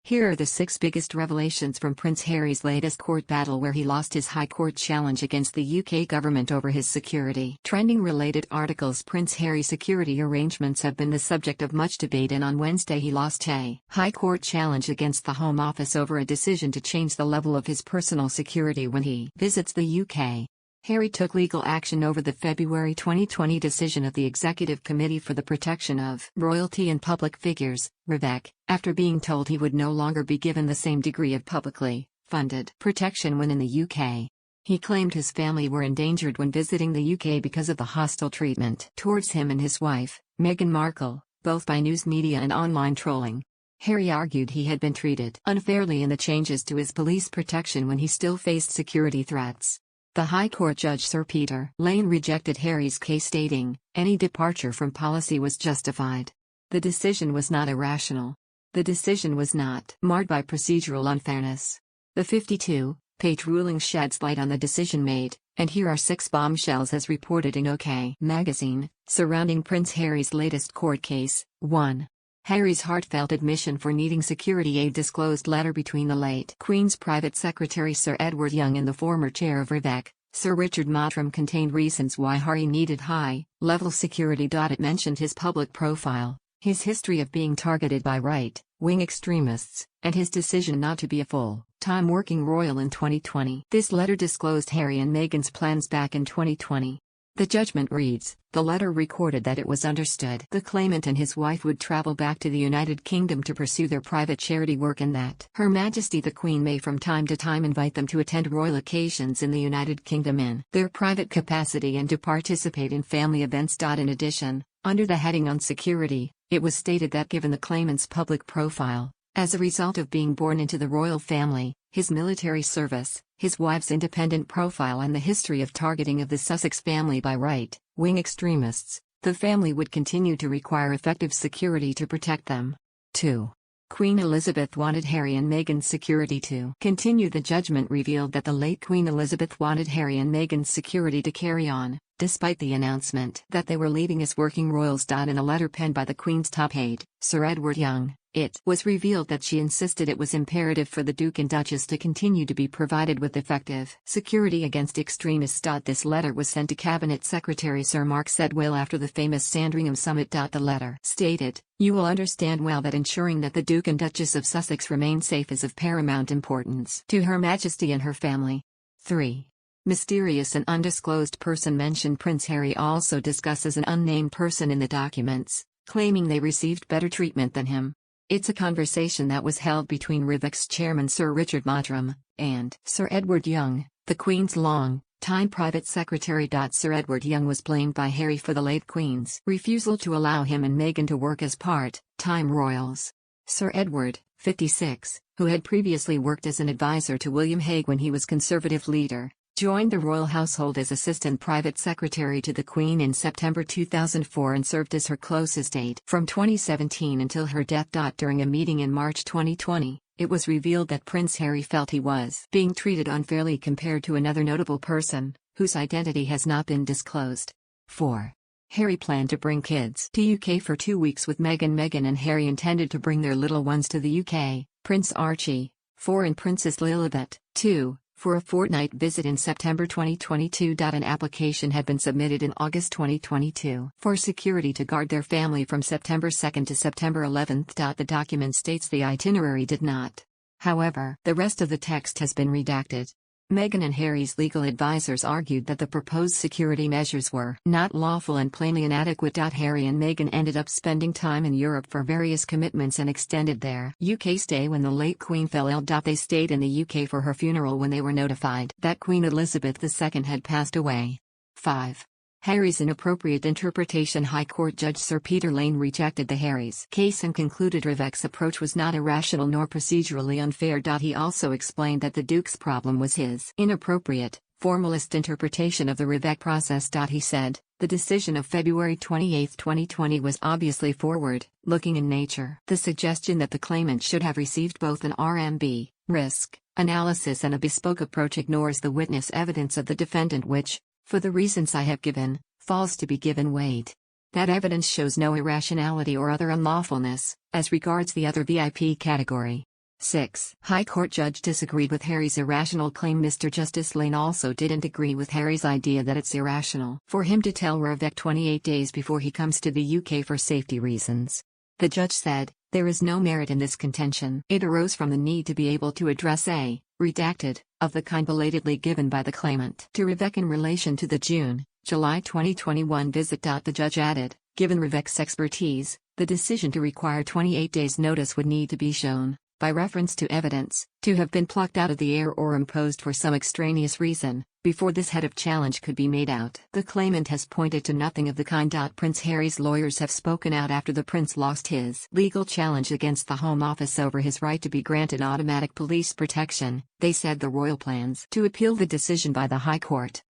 Here are the 6 biggest revelations from Prince Harry's latest court battle where he lost his High Court challenge against the UK government over his security. Trending related articles. Prince Harry's security arrangements have been the subject of much debate, and on Wednesday he lost a High Court challenge against the Home Office over a decision to change the level of his personal security when he visits the UK. Harry took legal action over the February 2020 decision of the Executive Committee for the Protection of Royalty and Public Figures, REVEC, after being told he would no longer be given the same degree of publicly funded protection when in the UK. He claimed his family were endangered when visiting the UK because of the hostile treatment towards him and his wife, Meghan Markle, both by news media and online trolling. Harry argued he had been treated unfairly in the changes to his police protection when he still faced security threats. The High Court Judge Sir Peter Lane rejected Harry's case, stating, any departure from policy was justified. The decision was not irrational. The decision was not marred by procedural unfairness. The 52-page ruling sheds light on the decision made, and here are 6 bombshells as reported in OK magazine, surrounding Prince Harry's latest court case. 1. Harry's heartfelt admission for needing security aid. Disclosed letter between the late Queen's private secretary Sir Edward Young and the former chair of REVEC, Sir Richard Mottram, contained reasons why Harry needed high-level security. It mentioned his public profile, his history of being targeted by right-wing extremists, and his decision not to be a full-time working royal in 2020. This letter disclosed Harry and Meghan's plans back in 2020. The judgment reads, the letter recorded that it was understood the claimant and his wife would travel back to the United Kingdom to pursue their private charity work, and that Her Majesty the Queen may from time to time invite them to attend royal occasions in the United Kingdom in their private capacity and to participate in family events. In addition, under the heading on security, it was stated that given the claimant's public profile, as a result of being born into the royal family, his military service, his wife's independent profile, and the history of targeting of the Sussex family by right-wing extremists, the family would continue to require effective security to protect them. 2. Queen Elizabeth wanted Harry and Meghan's security to continue. The judgment revealed that the late Queen Elizabeth wanted Harry and Meghan's security to carry on, despite the announcement that they were leaving as working royals. In a letter penned by the Queen's top aide, Sir Edward Young, it was revealed that she insisted it was imperative for the Duke and Duchess to continue to be provided with effective security against extremists. This letter was sent to Cabinet Secretary Sir Mark Sedwill after the famous Sandringham summit. The letter stated, you will understand well that ensuring that the Duke and Duchess of Sussex remain safe is of paramount importance to Her Majesty and her family. 3. Mysterious and undisclosed person mentioned. Prince Harry also discusses an unnamed person in the documents, claiming they received better treatment than him. It's a conversation that was held between REVEC's chairman Sir Richard Mottram and Sir Edward Young, the Queen's long-time private secretary. Sir Edward Young was blamed by Harry for the late Queen's refusal to allow him and Meghan to work as part-time royals. Sir Edward, 56, who had previously worked as an advisor to William Hague when he was Conservative leader, joined the royal household as assistant private secretary to the Queen in September 2004 and served as her closest aide from 2017 until her death. During a meeting in March 2020, it was revealed that Prince Harry felt he was being treated unfairly compared to another notable person, whose identity has not been disclosed. 4. Harry planned to bring kids to UK for 2 weeks with Meghan. Meghan and Harry intended to bring their little ones to the UK, Prince Archie, 4, and Princess Lilibet, 2, for a fortnight visit in September 2022. An application had been submitted in August 2022 for security to guard their family from September 2 to September 11. The document states the itinerary did not. However, the rest of the text has been redacted. Meghan and Harry's legal advisors argued that the proposed security measures were not lawful and plainly inadequate. Harry and Meghan ended up spending time in Europe for various commitments and extended their UK stay when the late Queen fell ill. They stayed in the UK for her funeral when they were notified that Queen Elizabeth II had passed away. 5. Harry's inappropriate interpretation. High Court Judge Sir Peter Lane rejected the Harry's case and concluded REVEC's approach was not irrational nor procedurally unfair. He also explained that the Duke's problem was his inappropriate, formalist interpretation of the REVEC process. He said, the decision of February 28, 2020 was obviously forward-looking in nature. The suggestion that the claimant should have received both an RMB, risk, analysis and a bespoke approach ignores the witness evidence of the defendant which, for the reasons I have given, falls to be given weight. That evidence shows no irrationality or other unlawfulness, as regards the other VIP category. 6. High Court judge disagreed with Harry's irrational claim. Mr. Justice Lane also didn't agree with Harry's idea that it's irrational for him to tell Vivek 28 days before he comes to the UK for safety reasons. The judge said, "There is no merit in this contention. It arose from the need to be able to address a redacted of the kind belatedly given by the claimant to Vivek in relation to the July 2021 visit." The judge added, "Given Vivek's expertise, the decision to require 28 days notice would need to be shown, by reference to evidence, to have been plucked out of the air or imposed for some extraneous reason, before this head of challenge could be made out." The claimant has pointed to nothing of the kind. Prince Harry's lawyers have spoken out after the prince lost his legal challenge against the Home Office over his right to be granted automatic police protection. They said the royal plans to appeal the decision by the High Court.